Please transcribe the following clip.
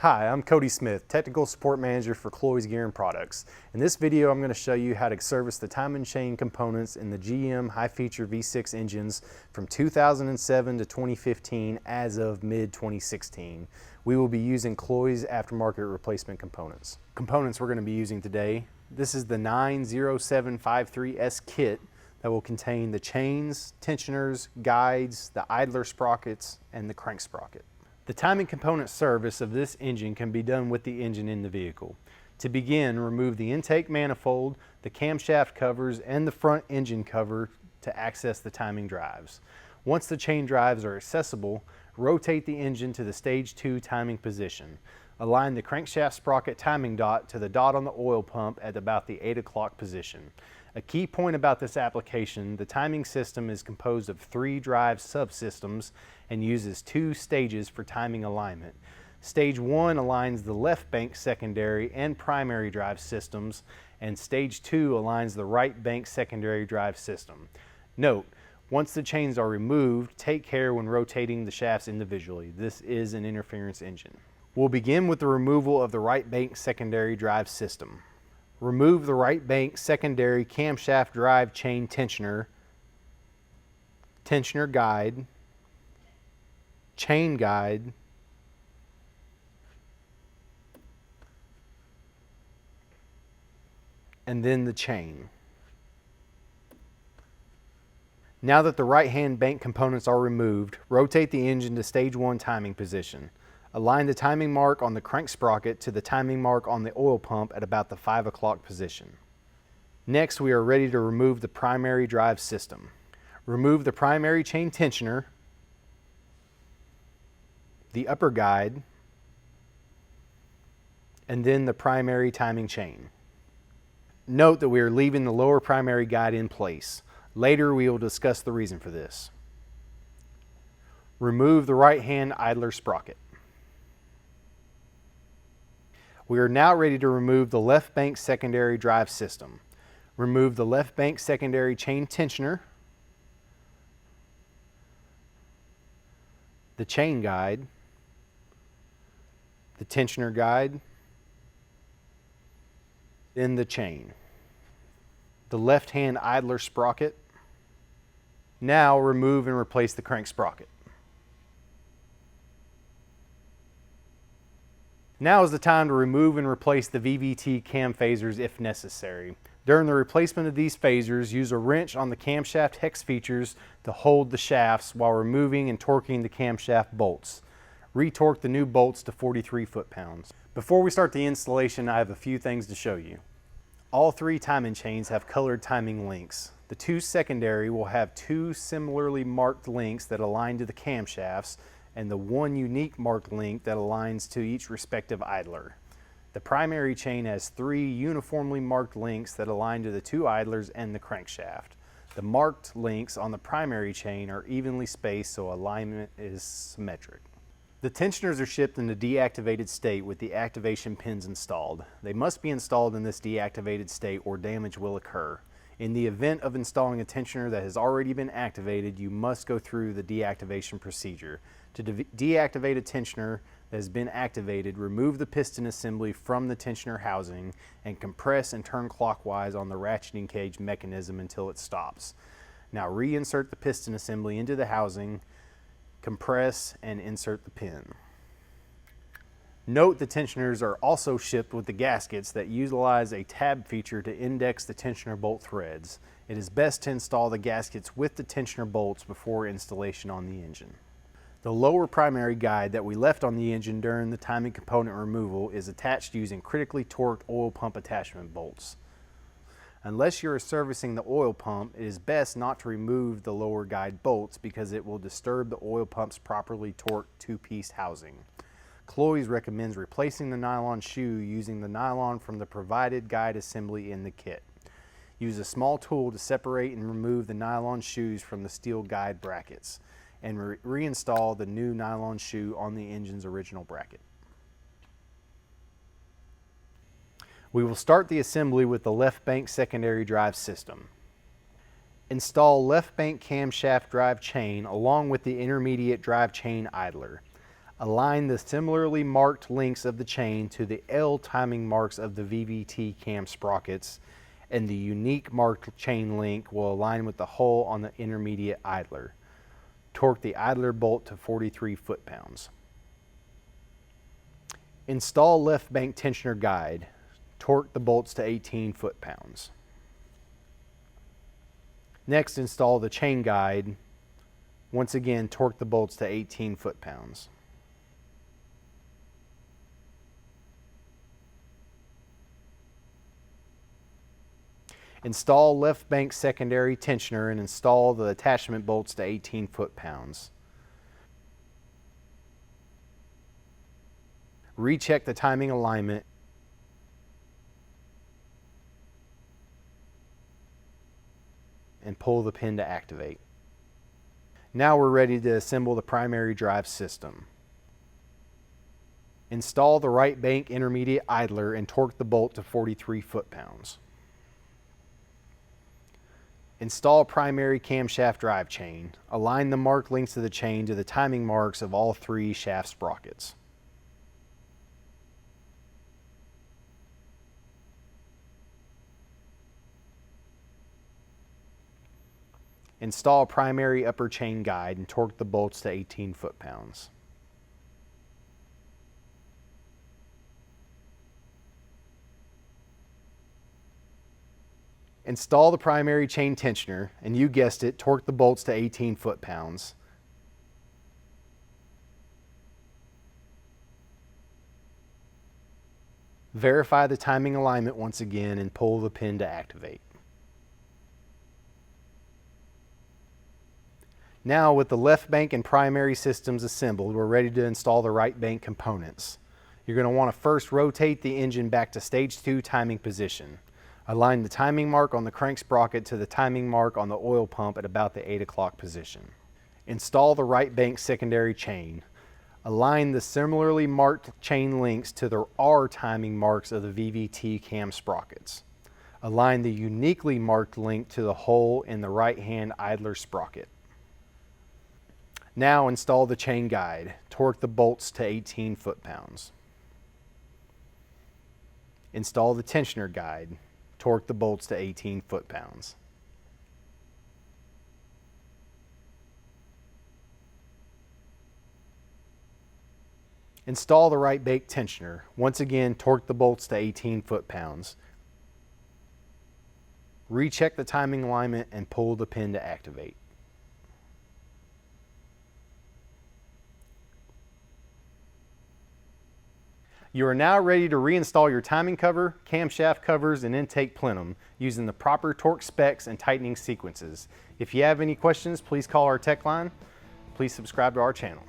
Hi, I'm Cody Smith, Technical Support Manager for Cloyes Gear and Products. In this video, I'm going to show you how to service the timing chain components in the GM high-feature V6 engines from 2007 to 2015 as of mid-2016. We will be using Cloyes aftermarket replacement components. Components we're going to be using today, this is the 90753S kit that will contain the chains, tensioners, guides, the idler sprockets, and the crank sprocket. The timing component service of this engine can be done with the engine in the vehicle. To begin, remove the intake manifold, the camshaft covers, and the front engine cover to access the timing drives. Once the chain drives are accessible, rotate the engine to the stage 2 timing position. Align the crankshaft sprocket timing dot to the dot on the oil pump at about the 8 o'clock position. A key point about this application, the timing system is composed of 3 drive subsystems and uses 2 stages for timing alignment. Stage 1 aligns the left bank secondary and primary drive systems, and Stage 2 aligns the right bank secondary drive system. Note, once the chains are removed, take care when rotating the shafts individually. This is an interference engine. We'll begin with the removal of the right bank secondary drive system. Remove the right bank secondary camshaft drive chain tensioner, tensioner guide, chain guide, and then the chain. Now that the right-hand bank components are removed, rotate the engine to stage 1 timing position. Align the timing mark on the crank sprocket to the timing mark on the oil pump at about the 5 o'clock position. Next, we are ready to remove the primary drive system. Remove the primary chain tensioner, the upper guide, and then the primary timing chain. Note that we are leaving the lower primary guide in place. Later, we will discuss the reason for this. Remove the right-hand idler sprocket. We are now ready to remove the left bank secondary drive system. Remove the left bank secondary chain tensioner, the chain guide, the tensioner guide, then the chain. The left-hand idler sprocket. Now remove and replace the crank sprocket. Now is the time to remove and replace the VVT cam phasers if necessary. During the replacement of these phasers, use a wrench on the camshaft hex features to hold the shafts while removing and torquing the camshaft bolts. Retorque the new bolts to 43 foot-pounds. Before we start the installation, I have a few things to show you. All 3 timing chains have colored timing links. The 2 secondary will have 2 similarly marked links that align to the camshafts, and the 1 unique marked link that aligns to each respective idler. The primary chain has 3 uniformly marked links that align to the 2 idlers and the crankshaft. The marked links on the primary chain are evenly spaced so alignment is symmetric. The tensioners are shipped in the deactivated state with the activation pins installed. They must be installed in this deactivated state or damage will occur. In the event of installing a tensioner that has already been activated, you must go through the deactivation procedure. To deactivate a tensioner that has been activated, remove the piston assembly from the tensioner housing and compress and turn clockwise on the ratcheting cage mechanism until it stops. Now reinsert the piston assembly into the housing, compress, and insert the pin. Note the tensioners are also shipped with the gaskets that utilize a tab feature to index the tensioner bolt threads. It is best to install the gaskets with the tensioner bolts before installation on the engine. The lower primary guide that we left on the engine during the timing component removal is attached using critically torqued oil pump attachment bolts. Unless you are servicing the oil pump, it is best not to remove the lower guide bolts because it will disturb the oil pump's properly torqued 2-piece housing. Cloyes recommends replacing the nylon shoe using the nylon from the provided guide assembly in the kit. Use a small tool to separate and remove the nylon shoes from the steel guide brackets, and reinstall the new nylon shoe on the engine's original bracket. We will start the assembly with the left bank secondary drive system. Install left bank camshaft drive chain along with the intermediate drive chain idler. Align the similarly marked links of the chain to the L timing marks of the VVT cam sprockets, and the unique marked chain link will align with the hole on the intermediate idler. Torque the idler bolt to 43 foot-pounds. Install left bank tensioner guide. Torque the bolts to 18 foot-pounds. Next, install the chain guide. Once again, torque the bolts to 18 foot-pounds. Install left bank secondary tensioner and install the attachment bolts to 18 foot-pounds. Recheck the timing alignment and pull the pin to activate. Now we're ready to assemble the primary drive system. Install the right bank intermediate idler and torque the bolt to 43 foot-pounds. Install primary camshaft drive chain. Align the marked links of the chain to the timing marks of all 3 shaft sprockets. Install primary upper chain guide and torque the bolts to 18 foot-pounds. Install the primary chain tensioner, and you guessed it, torque the bolts to 18 foot-pounds. Verify the timing alignment once again and pull the pin to activate. Now, with the left bank and primary systems assembled, we're ready to install the right bank components. You're going to want to first rotate the engine back to stage 2 timing position. Align the timing mark on the crank sprocket to the timing mark on the oil pump at about the 8 o'clock position. Install the right bank secondary chain. Align the similarly marked chain links to the R timing marks of the VVT cam sprockets. Align the uniquely marked link to the hole in the right-hand idler sprocket. Now install the chain guide. Torque the bolts to 18 foot-pounds. Install the tensioner guide. Torque the bolts to 18 foot-pounds. Install the right bank tensioner. Once again, torque the bolts to 18 foot-pounds. Recheck the timing alignment and pull the pin to activate. You are now ready to reinstall your timing cover, camshaft covers, and intake plenum using the proper torque specs and tightening sequences. If you have any questions, please call our tech line. Please subscribe to our channel.